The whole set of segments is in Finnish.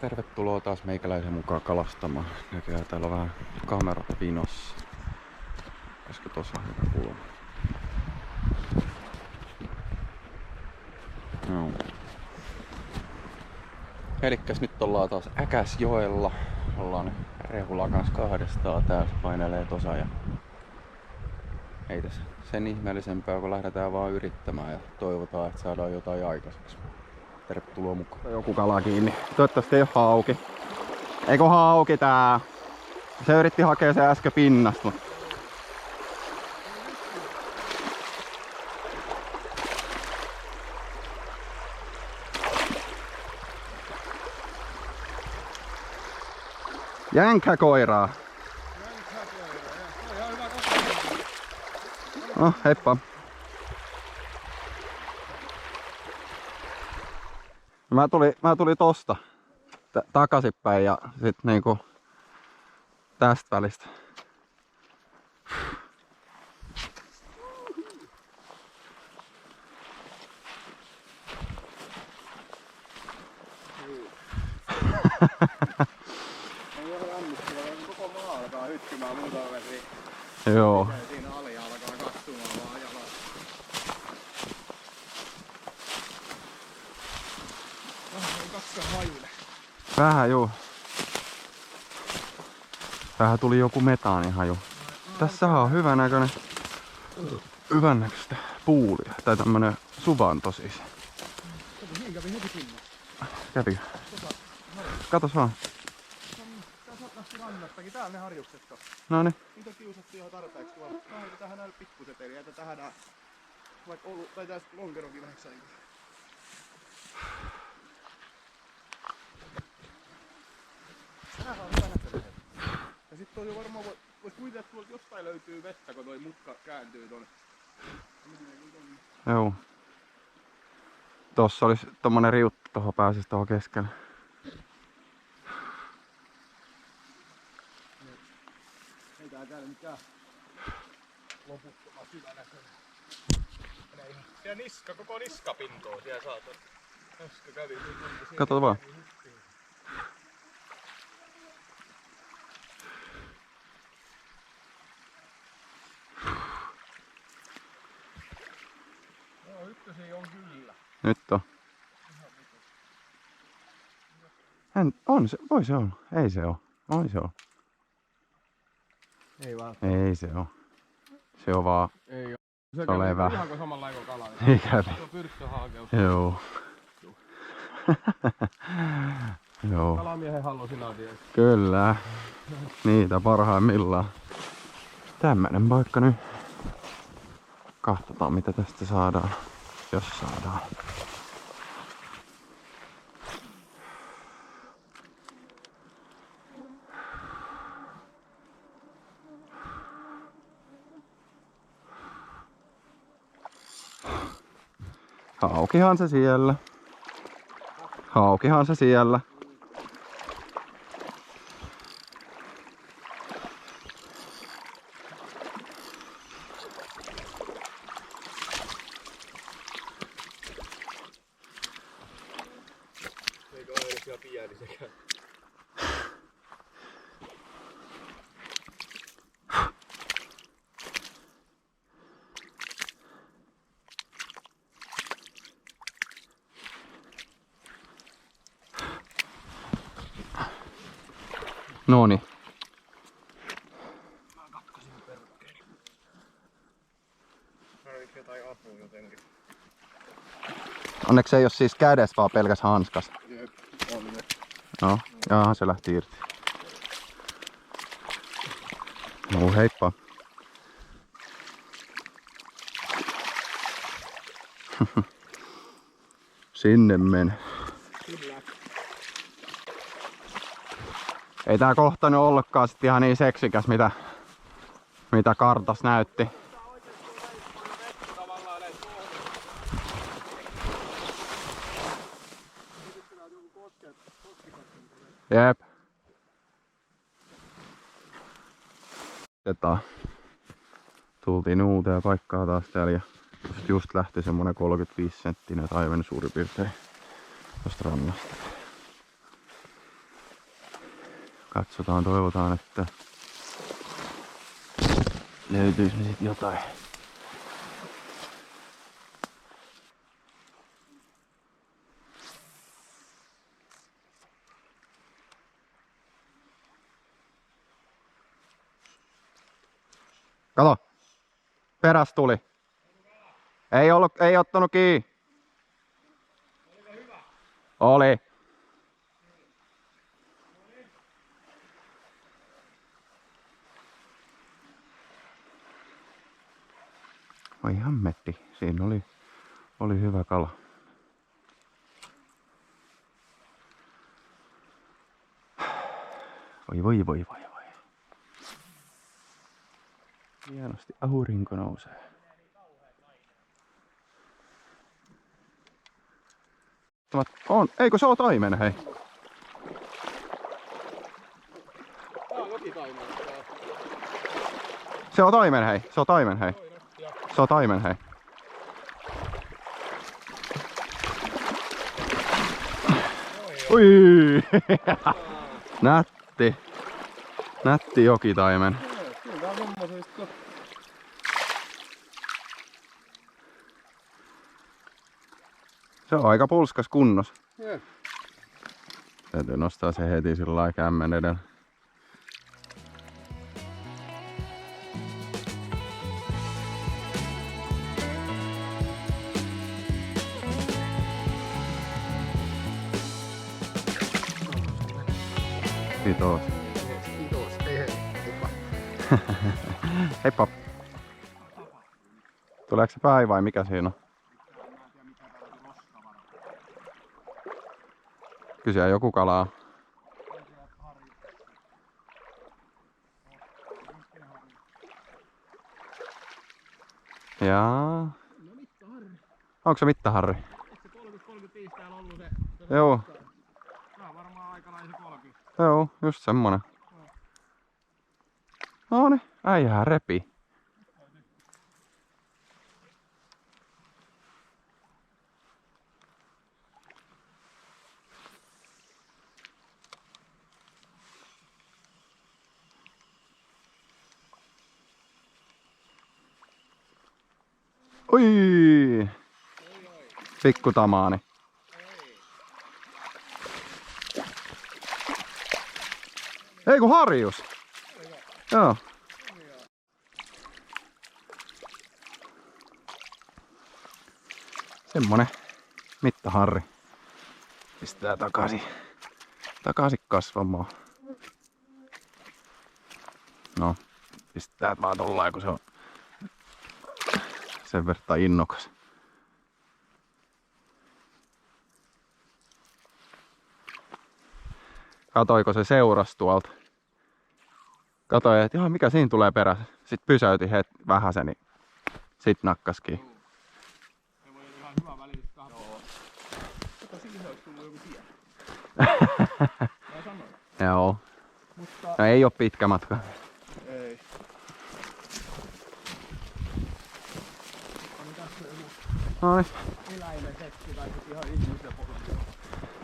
tervetuloa taas meikäläisen mukaan kalastamaan. Näköjään täällä on vähän kamerat pinossa. Olisiko tossa hyvä kulma? No. Elikkäs nyt ollaan taas Äkäsjoella. Ollaan Rehulan kanssa kahdestaan täällä painelee tossa ja ei tässä sen ihmeellisempää, kun lähdetään vaan yrittämään ja toivotaan, että saadaan jotain aikaiseksi. Tervetuloa mukaan. Joku kala kiinni. Toivottavasti ei oo hauki. Eikö hauki tää? Se yritti hakea se äsken pinnasta, mutta... Jänkkäkoiraa. No, heippa. Mä tulin tosta takaisinpäin ja sit niinku tästä välistä. Ei ole ammuttava, koko maa alkaa hytkymään muutama vesi. Joo. Siinä alia alkaa katsomaan vaan jalat. Vähän kakkan hajuille. Vähän juu. Vähän tuli joku metaanihaju. Tässä on hyvän näköistä puulia. Tai tämmönen suvanto siis. Niin kävi heti pinnassa. Kävikö? Katos vaan. Tässä rannastakin, täällä ne harjukset on. Noniin. Niitä on kiusattu ihan tarpeeksi tuolla. Tähän näillä pikkuseteliä, että tähän vaikka ollut, tai tästä lonkeronkin vähäksi aikaa. Tämähän on hyvä näköinen. Ja sit toi varmaan vois kuvitella, että tuolta jostain löytyy vettä, kun toi mutka kääntyy tonne. Joo. Tossa olisi tommonen riuttu, tohon pääsis tohon keskelle. Ei täällä mikään loputtoman syvä näköinen. Siellä niska, koko niska pintoo siellä saatan. Äsken kävi. Kato vaan. Joo, ykkösiä on kyllä. Nyt on. On se, voi se olla. Ei se oo. Voi se oo. Ei vaan. Ei se oo. Se on vaan. Ei oo. Se on levä. Ihan kuin samanlainen kuin kala. Ei kävi. Se on pyrttöhaakeus. Joo. Joo. Kalamiehen hallusinaatioita. Kyllä. Niitä parhaimmillaan. Tämmönen paikka nyt. Katsotaan mitä tästä saadaan. Jos saadaan. Haukihan se siellä. Haukihan se siellä. Eikö ole edes ihan pieni sekään? Noniin. Mä katkasin perukkeeni. Tarviks jotain apua jotenkin? Onneksi ei oo siis kädessä vaan pelkäs hanskas. Jep, on ne. No, jaha se lähti irti. No heippa. Sinne mene. Kyllä. Ei tää kohta nyt ollutkaan sit ihan niin seksikäs mitä kartas näytti. Jep. Tultiin uuteen paikkaan taas täällä ja just lähti semmonen 35 senttinen taiven suurin piirtein tosta rannasta. Katsotaan, toivotaan, että löytyisi sit jotain. Kato! Peräs tuli. Ei ottanut kiinni. Oliko hyvä? Oli. Oi hammetti. Siinä oli hyvä kala. Voi. Hienosti aurinko nousee. Eikö se oo taimen, hei? Tää on jokitaimen. Se on taimen, hei. Se on taimen, hei. Se on taimen, hei. Ui! Nätti jokitaimen. Kyllä tää on semmoisesta. Se on aika pulskas kunnos. Jep. Täytyy nostaa se heti sillä lailla kämmen edellä. Kiitos. Kiitos. Hei. Heippa. Heippa. Tuleeko se päivä vai mikä siinä on? Kysyä joku kalaa. Jaa. Onko se mittaharri? Se 30-35 täällä ollut se. Joo. Tää on varmaan aikalainen se 30. Joo, just semmonen. Noni, äijähän repi. Oi! Pikku tamaani. Ei kun harjus. Joo. Semmonen mittaharri. Pistää takaisin kasvamaan. No, pistää vaan tollain, kun se on sen verran innokas. Katoiko se seurasi tuolta? Katoi, että ihan mikä siinä tulee perässä. Sitten pysäyti vähäsen, niin sit nakkaski. Se voi olla ihan hyvä välitys kahvaa. Mutta siihen olisi tullut joku tie. Mä sanoin. Joo. Mutta No ei oo pitkä matka. ei. On tässä joku Noin. eläimen setti tai sit ihan ihmisen polku.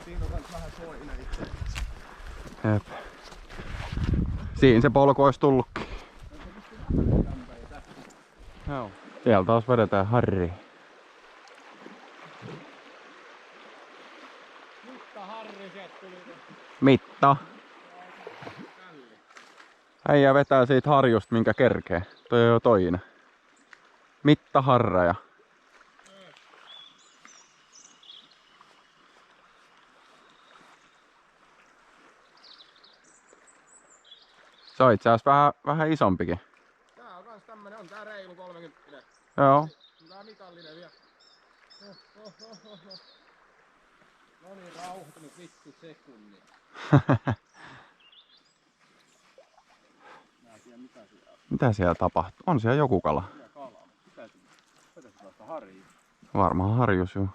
Siinä on kans vähän soina itse asiassa. Jep. Siinä se polku olisi tullutkin. Joo. Siellä taas vedetään harri. Mutta harri sieltä tuli. Mitta. Äijä vetää siitä harjusta minkä kerkee. Toi on jo toinen. Mittaharraja. Se on itse asiassa vähän isompikin. Tää on kans tämmönen, on tää reilu 30. Joo. Tää mitallinen vielä. No niin, rauhoitunut vittu sekunnin. Mä en tiedä mitä siellä on. Mitä siellä tapahtuu? On siellä joku kala. Mitä kalaa? Pitäisi saada harjaa. Varmaan harjus juu.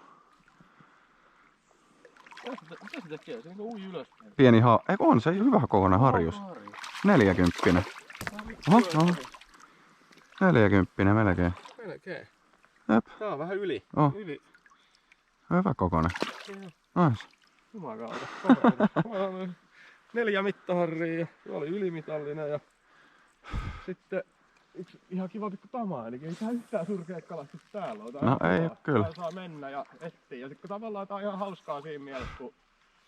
Mitä se tekee? Se on ui ylöspäin. Pieni Eikö on se hyvä kokoinen harjus? 40. Oho. 40 melkein. Melkein. Jep. Tää on vähän yli. Oh. Yli. Hyvä kokoinen. Nice. Jumakauta. 4 mittaharria ja se oli ylimitallinen ja sitten yksi ihan kiva pikku tamaanikin. Ei tää yhtään surkea kalastus täällä on. No ei oo kyllä. Tää saa mennä ja etsiä. Ja sitten tavallaan tää on ihan hauskaa siinä mielessä, kun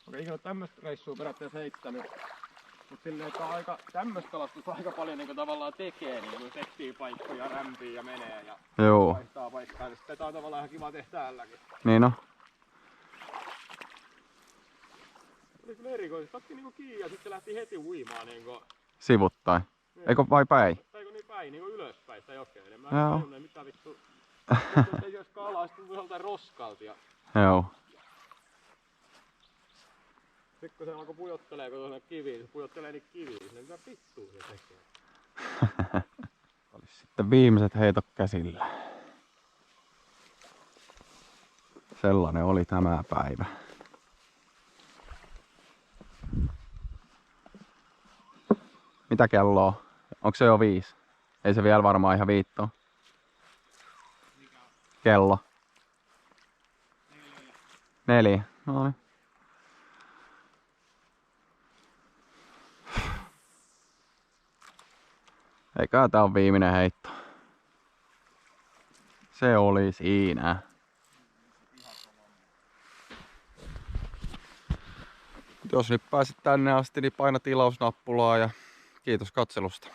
okei, ikinä tämmöstä reissua periaatteessa heittänyt. Mut silleen, että aika, tämmöstä kalastusta aika paljon niinku tavallaan tekee, niinku etsii paikkoja, rämpii ja menee ja Joo. vaihtaa paikkaa. Niin sitten tää on tavallaan ihan kiva tehdä täälläkin. Niin on. Oli kyllä erikoisesti. Otti niinku kiinni ja sitten lähti heti uimaan niinku. Sivuttain. Eikö vai päin? Eikö niin päin, niinku ylöspäin sitä jokeen. Mä Joo. en tajunnut mitä vittu. Mutta ei jos kalaa, sit tuntuu joltain roskalta. Ja Joo. sitten kun se alkoi pujottelee, kun tuolla kiviin, se pujottelee niitä kiviin, niin mitä vittua se tekee? Olis sitten viimeiset heitot käsillä. Sellainen oli tämä päivä. Mitä kello on? Onko se jo 5? Ei se vielä varmaan ihan 5 ole. Kello. 4. No niin. Eikä tää on viimeinen heitto. Se oli siinä. Jos nyt pääsit tänne asti, niin paina tilausnappulaa ja kiitos katselusta.